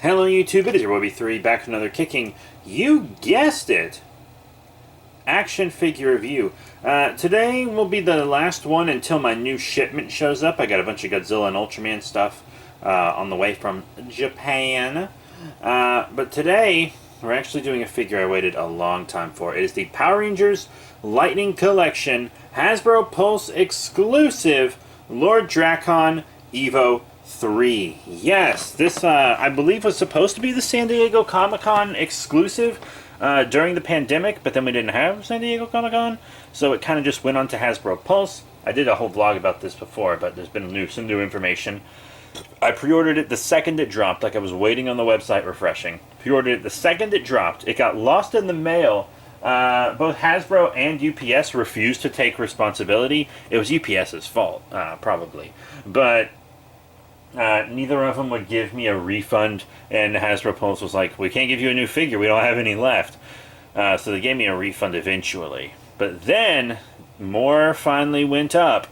Hello YouTube, it is your Wobby3 back with another kicking, you guessed it, action figure review. Today will be the last one until my new shipment shows up. I got a bunch of Godzilla and Ultraman stuff on the way from Japan. But today, we're actually doing a figure I waited a long time for. It is the Power Rangers Lightning Collection Hasbro Pulse exclusive Lord Drakkon Evo 3. Yes, this I believe was supposed to be the San Diego Comic-Con exclusive during the pandemic, but then we didn't have San Diego Comic-Con, so it kind of just went on to Hasbro Pulse. I did a whole vlog about this before, but there's been some new information. I pre-ordered it the second it dropped, like I was waiting on the website refreshing. Pre-ordered it the second it dropped. It got lost in the mail. Both Hasbro and UPS refused to take responsibility. It was UPS's fault, probably. But neither of them would give me a refund, and Hasbro Pulse was like, we can't give you a new figure, we don't have any left. So they gave me a refund eventually. But then, more finally went up.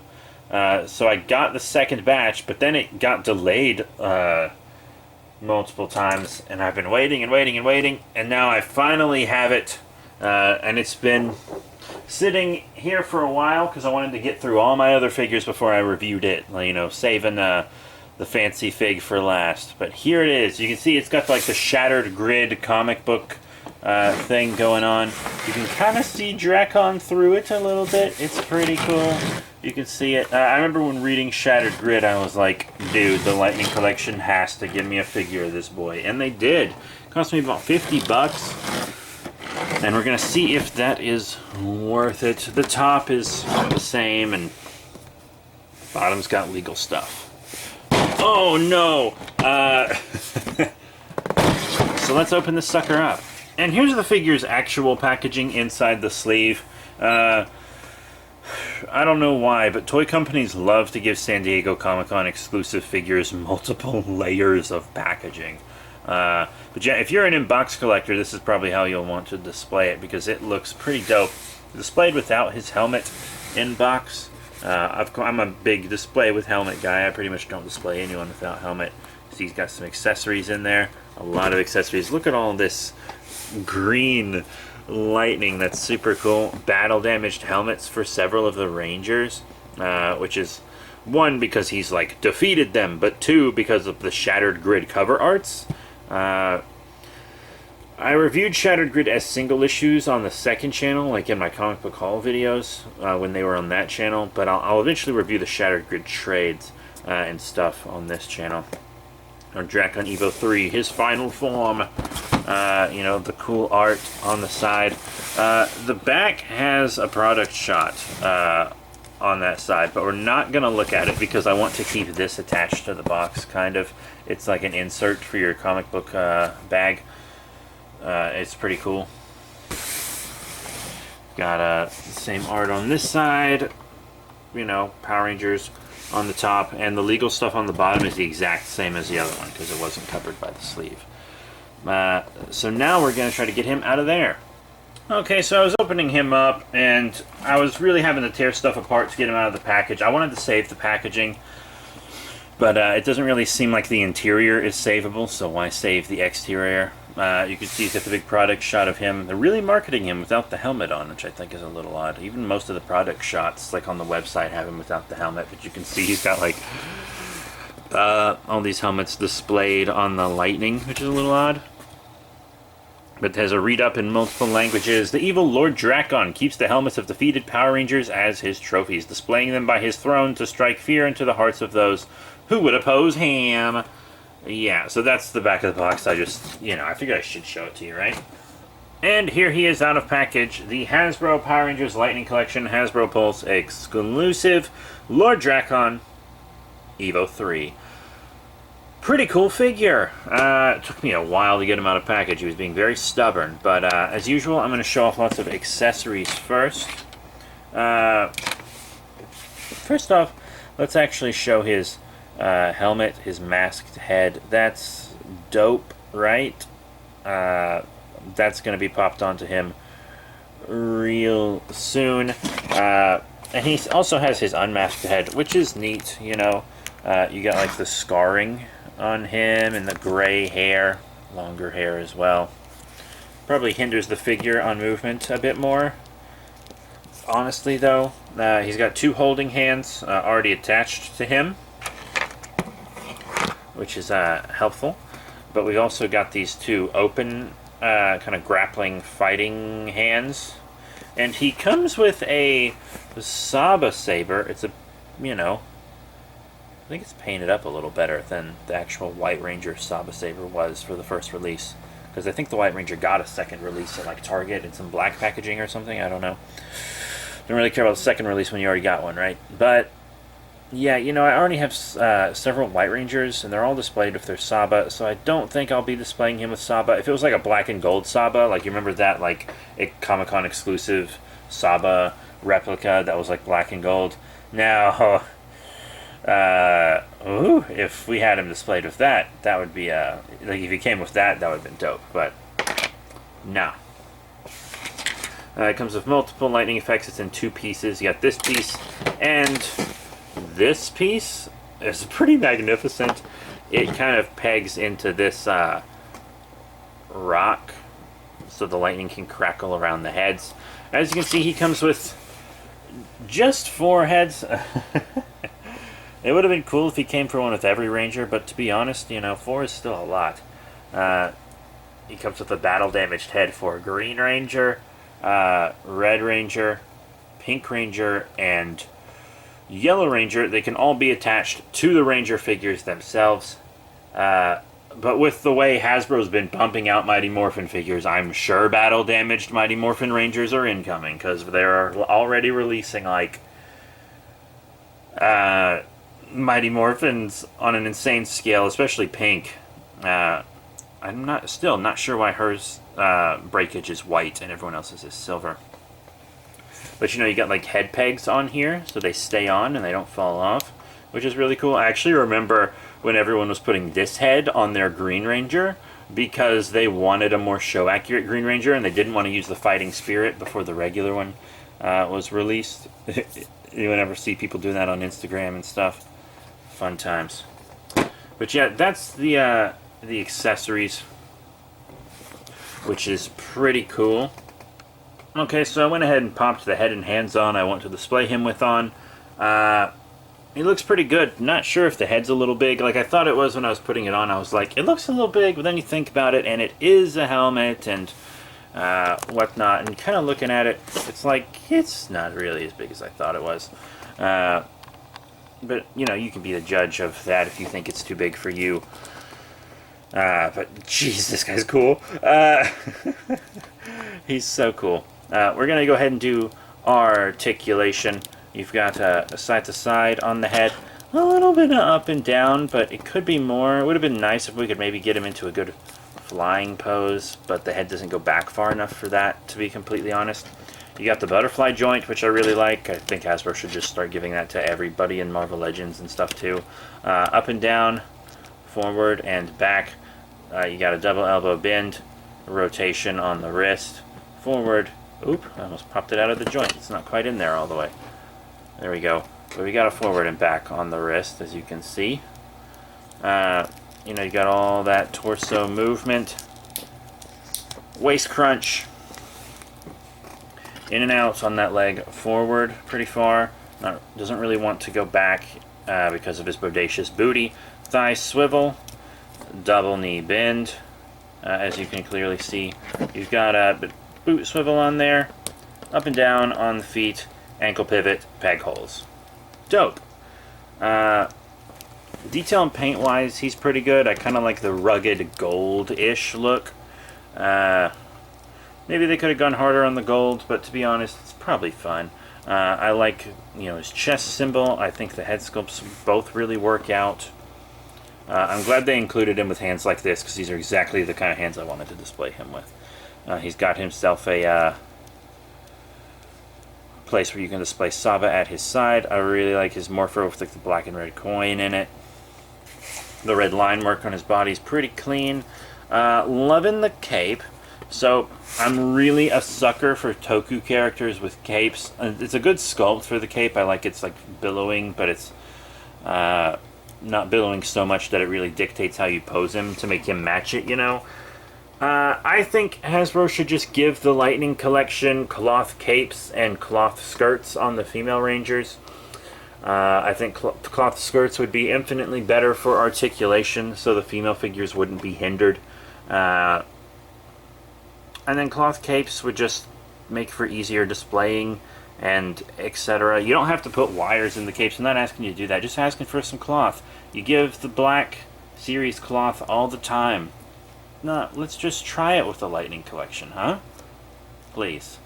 So I got the second batch, but then it got delayed multiple times, and I've been waiting and waiting and waiting, and now I finally have it. And it's been sitting here for a while because I wanted to get through all my other figures before I reviewed it. You know, saving the fancy fig for last. But here it is. You can see it's got like the Shattered Grid comic book thing going on. You can kind of see Drakkon through it a little bit. It's pretty cool. You can see it. I remember when reading Shattered Grid, I was like, dude, the Lightning Collection has to give me a figure of this boy. And they did. It cost me about 50 bucks. And we're going to see if that is worth it. The top is the same, and bottom's got legal stuff. Oh no! So let's open this sucker up. And here's the figure's actual packaging inside the sleeve. I don't know why, but toy companies love to give San Diego Comic-Con exclusive figures multiple layers of packaging. But yeah, if you're an in-box collector, this is probably how you'll want to display it, because it looks pretty dope. Displayed without his helmet in box. I'm a big display with helmet guy. I pretty much don't display anyone without helmet. See, he's got some accessories in there. A lot of accessories. Look at all this green lightning. That's super cool. Battle damaged helmets for several of the Rangers, which is one, because he's like defeated them, but two, because of the Shattered Grid cover arts. I reviewed Shattered Grid as single issues on the second channel, like in my comic book haul videos, when they were on that channel, but I'll eventually review the Shattered Grid trades and stuff on this channel. Or Drakkon Evo 3, his final form. You know, the cool art on the side. The back has a product shot on that side, but we're not going to look at it because I want to keep this attached to the box, kind of. It's like an insert for your comic book bag. It's pretty cool. Got the same art on this side, you know, Power Rangers on the top, and the legal stuff on the bottom is the exact same as the other one because it wasn't covered by the sleeve. So now we're going to try to get him out of there. Okay, so I was opening him up, and I was really having to tear stuff apart to get him out of the package. I wanted to save the packaging, but it doesn't really seem like the interior is savable, so why save the exterior? You can see he's got the big product shot of him. They're really marketing him without the helmet on, which I think is a little odd. Even most of the product shots, like on the website, have him without the helmet, but you can see he's got like all these helmets displayed on the Lightning, which is a little odd. But has a read-up in multiple languages. The evil Lord Drakkon keeps the helmets of defeated Power Rangers as his trophies, displaying them by his throne to strike fear into the hearts of those who would oppose him. Yeah, so that's the back of the box. I just, you know, I figured I should show it to you, right? And here he is out of package. The Hasbro Power Rangers Lightning Collection Hasbro Pulse exclusive Lord Drakkon Evo 3. Pretty cool figure. It took me a while to get him out of package. He was being very stubborn. But as usual, I'm going to show off lots of accessories first. First off, let's actually show his helmet, his masked head. That's dope, right? That's going to be popped onto him real soon. And he also has his unmasked head, which is neat, you know. You got like the scarring on him and the gray hair, longer hair as well. Probably hinders the figure on movement a bit more. Honestly, though, he's got 2 holding hands already attached to him, which is helpful. But we also got these 2 open, kind of grappling, fighting hands. And he comes with a Saba saber. It's a, you know, I think it's painted up a little better than the actual White Ranger Saba saber was for the first release. Because I think the White Ranger got a second release at like Target in some black packaging or something. I don't know. Don't really care about the second release when you already got one, right? But yeah, you know, I already have several White Rangers, and they're all displayed with their Saba, so I don't think I'll be displaying him with Saba. If it was like a black and gold Saba, like you remember that like a Comic-Con exclusive Saba replica that was like black and gold. Now, if we had him displayed with that, that would be like if he came with that, that would have been dope. But no. It comes with multiple lightning effects. It's in 2 pieces. You got this piece and this piece. Is pretty magnificent. It kind of pegs into this rock, so the lightning can crackle around the heads. As you can see, he comes with just 4 heads. It would have been cool if he came for one with every Ranger, but to be honest, you know, 4 is still a lot. He comes with a battle-damaged head for Green Ranger, Red Ranger, Pink Ranger, and Yellow Ranger. They can all be attached to the Ranger figures themselves. But with the way Hasbro's been pumping out Mighty Morphin figures, I'm sure battle-damaged Mighty Morphin Rangers are incoming, because they're already releasing, like, Mighty Morphins on an insane scale, especially Pink. I'm still not sure why hers breakage is white and everyone else's is silver. But you know, you got like head pegs on here, so they stay on and they don't fall off, which is really cool. I actually remember when everyone was putting this head on their Green Ranger because they wanted a more show-accurate Green Ranger and they didn't want to use the Fighting Spirit before the regular one was released. You would never see people doing that on Instagram and stuff. Fun times. But yeah, that's the accessories, which is pretty cool. Okay, so I went ahead and popped the head and hands on I want to display him with on. He looks pretty good. Not sure if the head's a little big. Like I thought it was when I was putting it on. I was like, it looks a little big, but then you think about it, and it is a helmet and whatnot. And kind of looking at it, it's like, it's not really as big as I thought it was. But, you know, you can be the judge of that if you think it's too big for you. But, jeez, this guy's cool. He's so cool. We're going to go ahead and do articulation. You've got a side-to-side on the head. A little bit of up and down, but it could be more. It would have been nice if we could maybe get him into a good flying pose, but the head doesn't go back far enough for that, to be completely honest. You got the butterfly joint, which I really like. I think Hasbro should just start giving that to everybody in Marvel Legends and stuff too. Up and down, forward and back. You got a double elbow bend, a rotation on the wrist, forward. Oop, I almost popped it out of the joint. It's not quite in there all the way. There we go. So we got a forward and back on the wrist, as you can see. You know, you got all that torso movement. Waist crunch. In and out on that leg forward pretty far. Doesn't really want to go back because of his bodacious booty. Thigh swivel. Double knee bend. As you can clearly see. You've got a boot swivel on there. Up and down on the feet. Ankle pivot. Peg holes. Dope. Detail and paint wise, he's pretty good. I kind of like the rugged gold-ish look. Maybe they could have gone harder on the gold, but to be honest, it's probably fun. I like, you know, his chest symbol. I think the head sculpts both really work out. I'm glad they included him with hands like this, because these are exactly the kind of hands I wanted to display him with. He's got himself a place where you can display Saba at his side. I really like his morpho with like the black and red coin in it. The red line work on his body is pretty clean. Loving the cape. So I'm really a sucker for Toku characters with capes. It's a good sculpt for the cape. I like it's like billowing, but it's not billowing so much that it really dictates how you pose him to make him match it, you know. I think Hasbro should just give the Lightning Collection cloth capes and cloth skirts on the female Rangers. I think cloth skirts would be infinitely better for articulation, so the female figures wouldn't be hindered. And then cloth capes would just make for easier displaying and etc. You don't have to put wires in the capes. I'm not asking you to do that. Just asking for some cloth. You give the Black Series cloth all the time. No, let's just try it with the Lightning Collection, huh? Please.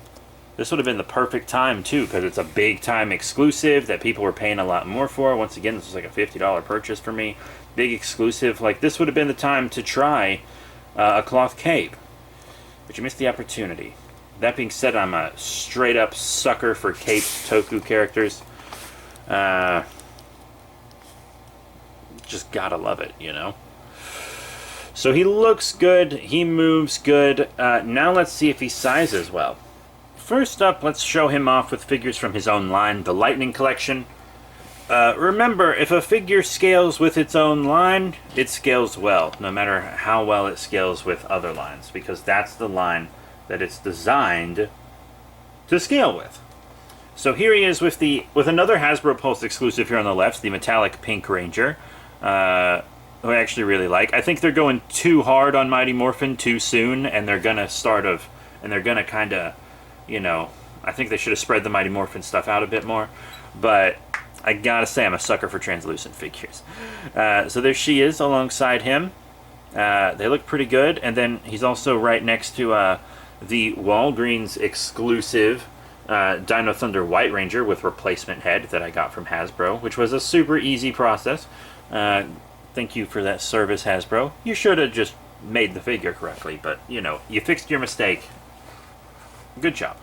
This would have been the perfect time, too, because it's a big-time exclusive that people were paying a lot more for. Once again, this was like a $50 purchase for me. Big exclusive. Like, this would have been the time to try a cloth cape. But you missed the opportunity. That being said, I'm a straight-up sucker for caped Toku characters. Just gotta love it, you know? So he looks good, he moves good. Now let's see if he sizes well. First up, let's show him off with figures from his own line, the Lightning Collection. Remember, if a figure scales with its own line, it scales well, no matter how well it scales with other lines, because that's the line that it's designed to scale with. So here he is with another Hasbro Pulse exclusive here on the left, the Metallic Pink Ranger. Who I actually really like. I think they're going too hard on Mighty Morphin too soon, and they're gonna kind of, you know, I think they should have spread the Mighty Morphin stuff out a bit more. But I gotta say, I'm a sucker for translucent figures. So there she is alongside him. They look pretty good, and then he's also right next to the Walgreens exclusive Dino Thunder White Ranger with replacement head that I got from Hasbro, which was a super easy process. Thank you for that service, Hasbro. You should have just made the figure correctly, but, you know, you fixed your mistake. Good job.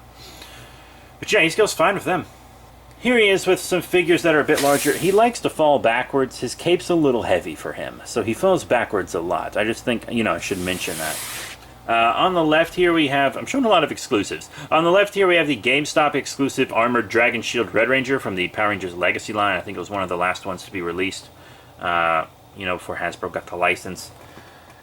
But yeah, he scales fine with them. Here he is with some figures that are a bit larger. He likes to fall backwards. His cape's a little heavy for him, so he falls backwards a lot. I just think, you know, I should mention that. On the left here we have, I'm showing a lot of exclusives. On the left here we have the GameStop exclusive Armored Dragon Shield Red Ranger from the Power Rangers Legacy line. I think it was one of the last ones to be released. You know, before Hasbro got the license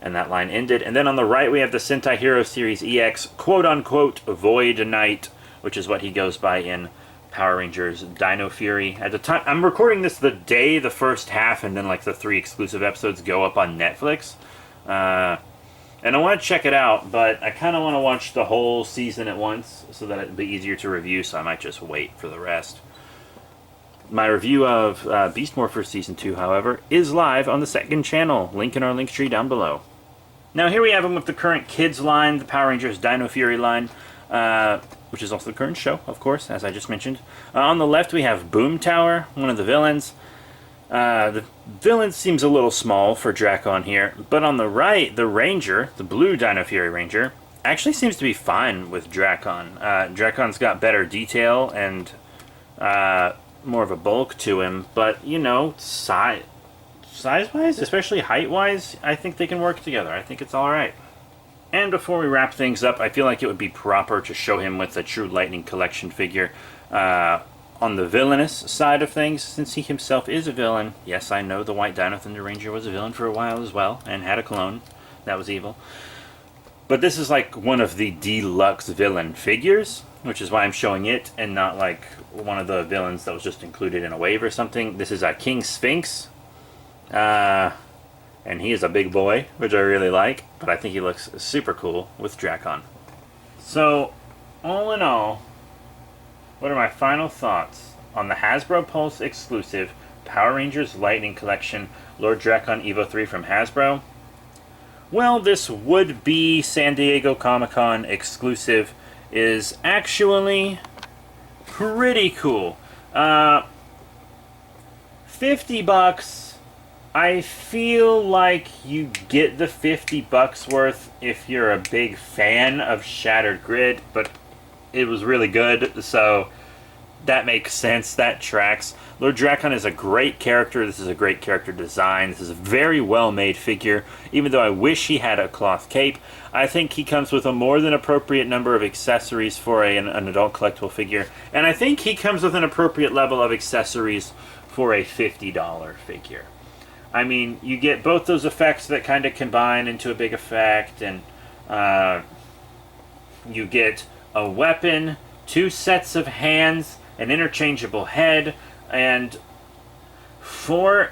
and that line ended. And then on the right we have the Sentai Hero Series EX quote-unquote Void Knight, which is what he goes by in Power Rangers Dino Fury. At the time, I'm recording this the day the first half and then like the 3 exclusive episodes go up on Netflix. And I want to check it out, but I kind of want to watch the whole season at once so that it'd be easier to review, so I might just wait for the rest. My review of Beast Morphers Season 2, however, is live on the second channel. Link in our link tree down below. Now here we have him with the current kids line, the Power Rangers Dino Fury line, which is also the current show, of course, as I just mentioned. On the left we have Boom Tower, one of the villains. The villain seems a little small for Drakkon here, but on the right, the Ranger, the blue Dino Fury Ranger, actually seems to be fine with Drakkon. Drakkon's got better detail and more of a bulk to him, but, you know, size-wise, especially height-wise, I think they can work together. I think it's alright. And before we wrap things up, I feel like it would be proper to show him with a true Lightning Collection figure on the villainous side of things, since he himself is a villain. Yes, I know the White Dino Thunder Ranger was a villain for a while as well, and had a clone that was evil. But this is like one of the deluxe villain figures, which is why I'm showing it, and not like one of the villains that was just included in a wave or something. This is a King Sphinx, and he is a big boy, which I really like, but I think he looks super cool with Drakkon. So, all in all, what are my final thoughts on the Hasbro Pulse exclusive Power Rangers Lightning Collection Lord Drakkon Evo 3 from Hasbro? Well, this would-be San Diego Comic-Con exclusive is actually pretty cool. $50, I feel like you get the $50 worth if you're a big fan of Shattered Grid, but it was really good, so that makes sense, that tracks. Lord Drakkon is a great character. This is a great character design. This is a very well-made figure. Even though I wish he had a cloth cape, I think he comes with a more than appropriate number of accessories for an adult collectible figure. And I think he comes with an appropriate level of accessories for a $50 figure. I mean, you get both those effects that kind of combine into a big effect, and you get a weapon, 2 sets of hands, an interchangeable head, and 4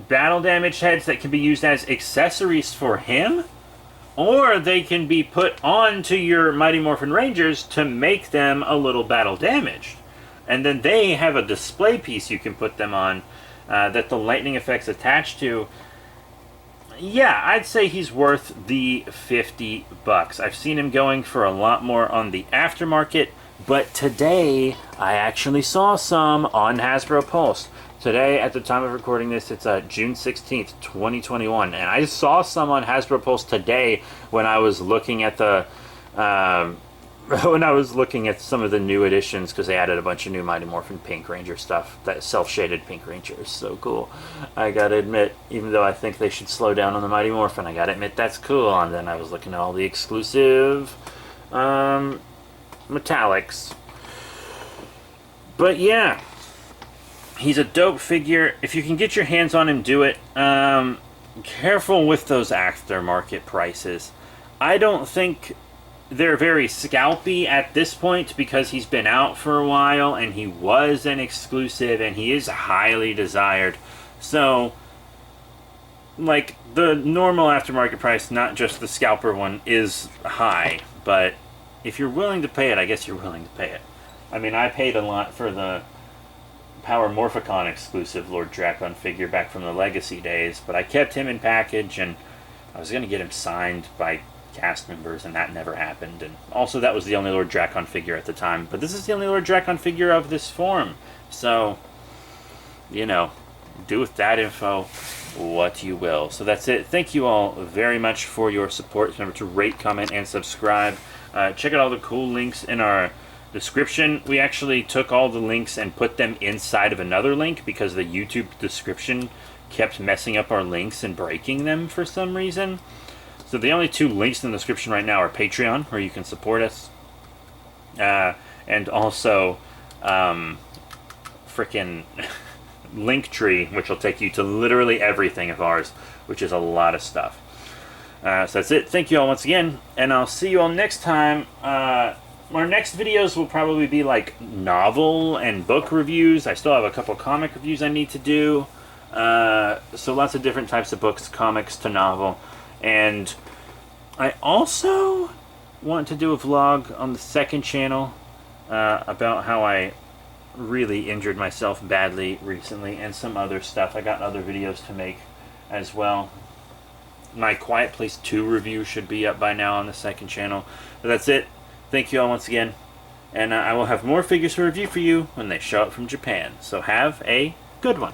battle damage heads that can be used as accessories for him, or they can be put onto your Mighty Morphin Rangers to make them a little battle damaged. And then they have a display piece you can put them on that the lightning effect's attached to. Yeah, I'd say he's worth the $50. I've seen him going for a lot more on the aftermarket, but today I actually saw some on Hasbro Pulse. Today, at the time of recording this, it's June 16th, 2021, and I saw some on Hasbro Pulse today when I was looking at the when I was looking at some of the new editions, because they added a bunch of new Mighty Morphin Pink Ranger stuff. That self-shaded Pink Ranger is so cool. I gotta admit, even though I think they should slow down on the Mighty Morphin, I gotta admit that's cool. And then I was looking at all the exclusive metallics. But yeah, he's a dope figure. If you can get your hands on him, do it. Careful with those aftermarket prices. I don't think they're very scalpy at this point because he's been out for a while and he was an exclusive and he is highly desired. So, like, the normal aftermarket price, not just the scalper one, is high. But if you're willing to pay it, I guess you're willing to pay it. I mean, I paid a lot for the Power Morphicon exclusive Lord Drakkon figure back from the Legacy days, but I kept him in package, and I was going to get him signed by cast members, and that never happened. And also, that was the only Lord Drakkon figure at the time, but this is the only Lord Drakkon figure of this form. So, you know, do with that info what you will. So that's it. Thank you all very much for your support. Remember to rate, comment, and subscribe. Check out all the cool links in our description. We actually took all the links and put them inside of another link because the YouTube description kept messing up our links and breaking them for some reason. So the only 2 links in the description right now are Patreon, where you can support us, and also frickin' Linktree, which will take you to literally everything of ours, which is a lot of stuff. So that's it. Thank you all once again, and I'll see you all next time. Our next videos will probably be like novel and book reviews. I still have a couple comic reviews I need to do. So lots of different types of books, comics to novel. And I also want to do a vlog on the second channel about how I really injured myself badly recently and some other stuff. I got other videos to make as well. My Quiet Place 2 review should be up by now on the second channel. But that's it. Thank you all once again. And I will have more figures to review for you when they show up from Japan. So have a good one.